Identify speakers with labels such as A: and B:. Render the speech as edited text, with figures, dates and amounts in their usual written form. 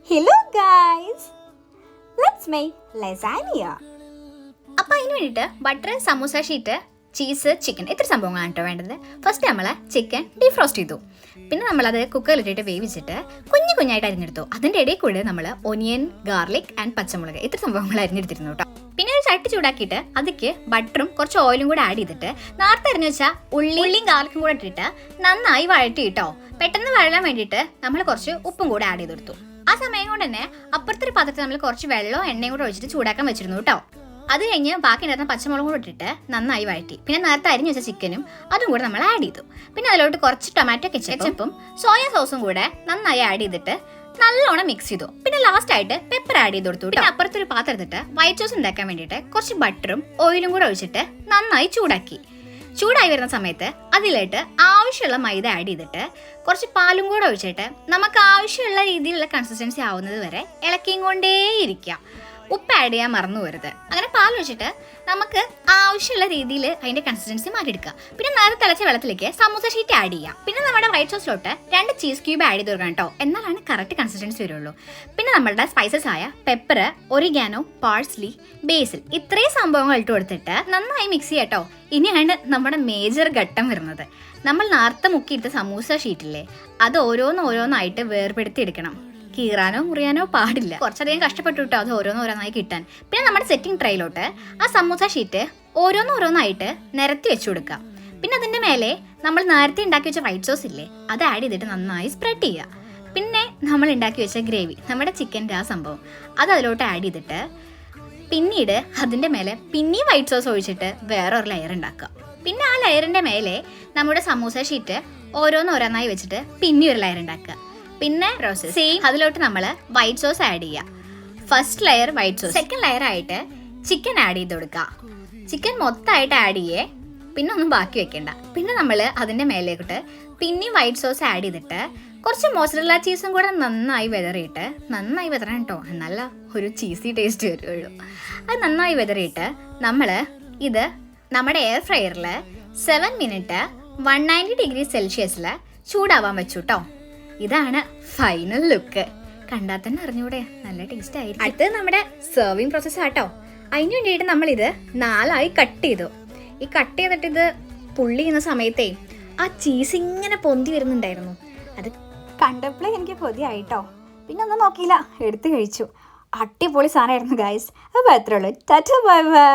A: Hello guys, let's make lasagna.
B: അപ്പോൾ അതിന് വേണ്ടിയിട്ട് butter, samosa sheet, cheese, chicken ഇത്ര സംഭവങ്ങളാണ് കേട്ടോ വേണ്ടത്. ഫസ്റ്റ് നമ്മൾ ചിക്കൻ ഡീഫ്രോസ്റ്റ് ചെയ്തു. പിന്നെ നമ്മളത് കുക്കറിലിട്ടിട്ട് വേവിച്ചിട്ട് കുഞ്ഞായിട്ട് അരിഞ്ഞെടുത്തു. അതിൻ്റെ ഇടയിൽ കൂടെ നമ്മൾ ഒനിയൻ, ഗാർലിക് ആൻഡ് പച്ചമുളക് ഇത്ര സംഭവങ്ങൾ അരിഞ്ഞെടുത്തിരുന്നു കേട്ടോ. പിന്നെ ഒരു ചട്ടി ചൂടാക്കിയിട്ട് അതിക്ക് ബട്ടറും കുറച്ച് ഓയിലും കൂടെ ആഡ് ചെയ്തിട്ട് നേരത്തെ അരിഞ്ഞു വെച്ചാൽ ഉള്ളിയും ഗാർലിക്കും കൂടെ ഇട്ടിട്ട് നന്നായി വഴറ്റി കേട്ടോ. പെട്ടെന്ന് വഴലാൻ വേണ്ടിയിട്ട് നമ്മൾ കുറച്ച് ഉപ്പും കൂടെ ആഡ് ചെയ്ത് കൊടുത്തു. ആ സമയം കൊണ്ട് തന്നെ അപ്പുറത്തെ ഒരു പാത്രത്തിൽ നമ്മൾ കുറച്ച് വെള്ളവും എണ്ണയും കൂടെ ഒഴിച്ചിട്ട് ചൂടാക്കാൻ വെച്ചിരുന്നു കേട്ടോ. അത് കഴിഞ്ഞ് ബാക്കി ഉണ്ടായിരുന്ന പച്ചമുളകും കൂടെ ഇട്ടിട്ട് നന്നായി വഴറ്റി. പിന്നെ നേരത്തെ അരിഞ്ഞു വെച്ച ചിക്കനും അതും കൂടെ നമ്മൾ ആഡ് ചെയ്തു. പിന്നെ അതിലോട്ട് കുറച്ച് ടൊമാറ്റോ കെച്ചപ്പും സോയ സോസും കൂടെ നന്നായി ആഡ് ചെയ്തിട്ട് നല്ലോണം മിക്സ് ചെയ്തു. പിന്നെ ലാസ്റ്റ് ആയിട്ട് പെപ്പർ ആഡ് ചെയ്ത് കൊടുത്തു. പിന്നെ അപ്പുറത്തെ ഒരു പാത്രം എടുത്തിട്ട് വൈറ്റ് സോസ് ഉണ്ടാക്കാൻ വേണ്ടിയിട്ട് കുറച്ച് ബട്ടറും ഓയിലും കൂടെ ഒഴിച്ചിട്ട് നന്നായി ചൂടായി വരുന്ന സമയത്ത് അതിലോട്ട് ആവശ്യമുള്ള മൈദ ആഡ് ചെയ്തിട്ട് കുറച്ച് പാലും കൂടെ ഒഴിച്ചിട്ട് നമുക്ക് ആവശ്യമുള്ള രീതിയിലുള്ള കൺസിസ്റ്റൻസി ആവുന്നത് വരെ ഇളക്കിയും കൊണ്ടേയിരിക്കാം. ഉപ്പ് ആഡ് ചെയ്യാൻ മറന്നു പോരുത്. അങ്ങനെ പാൽ ഒഴിച്ചിട്ട് നമുക്ക് ആവശ്യമുള്ള രീതിയിൽ അതിന്റെ കൺസിസ്റ്റൻസി മാറ്റിയെടുക്കുക. പിന്നെ നേരെ തിളച്ച വെള്ളത്തിലേക്ക് സമൂസ ഷീറ്റ് ആഡ് ചെയ്യാം. പിന്നെ നമ്മുടെ വൈറ്റ് സോസിലോട്ട് 2 ചീസ് ക്യൂബ് ആഡ് ചെയ്ത് കൊടുക്കണം കേട്ടോ. എന്നാലാണ് കറക്റ്റ് കൺസിസ്റ്റൻസി വരുള്ളൂ. പിന്നെ നമ്മുടെ സ്പൈസസ് ആയ പെപ്പർ, ഒറിഗാനോ, പാഴ്സ്ലി, ബേസിൽ ഇത്രയും സംഭവങ്ങൾ ഇട്ട് കൊടുത്തിട്ട് നന്നായി മിക്സ് ചെയ്യാം കേട്ടോ. ഇനിയാണ് നമ്മുടെ മേജർ ഘട്ടം വരുന്നത്. നമ്മൾ നേരത്തെ മുക്കിയെടുത്ത സമൂസ ഷീറ്റില്ലേ, അത് ഓരോന്നായിട്ട് വേർപെടുത്തി എടുക്കണം. കീറാനോ മുറിയാനോ പാടില്ല. കുറച്ചധികം കഷ്ടപ്പെട്ടു കിട്ടും അത് ഓരോന്നായി കിട്ടാൻ. പിന്നെ നമ്മുടെ സെറ്റിംഗ് ട്രേയിലോട്ട് ആ സമൂസ ഷീറ്റ് ഓരോന്നായിട്ട് നിരത്തി വെച്ചു കൊടുക്കുക. പിന്നെ അതിൻ്റെ മേലെ നമ്മൾ നേരത്തെ ഉണ്ടാക്കി വെച്ച വൈറ്റ് സോസ് ഇല്ലേ, അത് ആഡ് ചെയ്തിട്ട് നന്നായി സ്പ്രെഡ് ചെയ്യുക. പിന്നെ നമ്മൾ ഉണ്ടാക്കി വെച്ച ഗ്രേവി, നമ്മുടെ ചിക്കൻ്റെ ആ സംഭവം അത് അതിലോട്ട് ആഡ് ചെയ്തിട്ട് പിന്നീട് അതിൻ്റെ മേലെ പിന്നെയും വൈറ്റ് സോസ് ഒഴിച്ചിട്ട് വേറെ ഒരു ലെയർ ഉണ്ടാക്കുക. പിന്നെ ആ ലെയറിൻ്റെ മേലെ നമ്മുടെ സമൂസ ഷീറ്റ് ഓരോന്നായി വെച്ചിട്ട് പിന്നെ ഒരു ലെയർ ഉണ്ടാക്കുക. പിന്നെ സെയിം അതിലോട്ട് നമ്മൾ വൈറ്റ് സോസ് ആഡ് ചെയ്യുക. First layer white sauce, second layer ആയിട്ട് ചിക്കൻ ആഡ് ചെയ്ത് കൊടുക്കുക. ചിക്കൻ മൊത്തമായിട്ട് ആഡ് ചെയ്യേ, പിന്നെ ഒന്നും ബാക്കി വെക്കണ്ട. പിന്നെ നമ്മൾ അതിൻ്റെ മേലേക്കിട്ട് പിന്നെയും വൈറ്റ് സോസ് ആഡ് ചെയ്തിട്ട് കുറച്ച് മോസറല്ല ചീസും കൂടെ നന്നായി വെതറണം കേട്ടോ, നല്ല ഒരു ചീസി ടേസ്റ്റ് വരുള്ളൂ. അത് നന്നായി വെതറിയിട്ട് നമ്മൾ ഇത് നമ്മുടെ എയർ ഫ്രയറിൽ 7 മിനിറ്റ് 190 ഡിഗ്രി സെൽഷ്യസിൽ ചൂടാവാൻ വെച്ചു കേട്ടോ. ഇതാണ് ഫൈനൽ ലുക്ക്. കണ്ടാൽ തന്നെ അറിഞ്ഞൂടെ, നല്ല ടേസ്റ്റ് ആയിരിക്കും. അടുത്തത് നമ്മുടെ സെർവിങ് പ്രോസസ് ആട്ടോ. അതിന് വേണ്ടിയിട്ട് നമ്മളിത് 4 കട്ട് ചെയ്തു. ഈ കട്ട് ചെയ്തിട്ട് ഇത് പുള്ളി ചെയ്യുന്ന സമയത്തേ ആ ചീസ് ഇങ്ങനെ പൊന്തി വരുന്നുണ്ടായിരുന്നു. അത്
A: കണ്ടപ്പോഴേ എനിക്ക് കൊതിയായിട്ടോ. പിന്നെ ഒന്നും നോക്കിയില്ല, എടുത്തു കഴിച്ചു. അടിപൊളി സാധനമായിരുന്നു ഗൈസ്. അപ്പോൾ അത്രേ ഉള്ളൂ. Tata bye bye.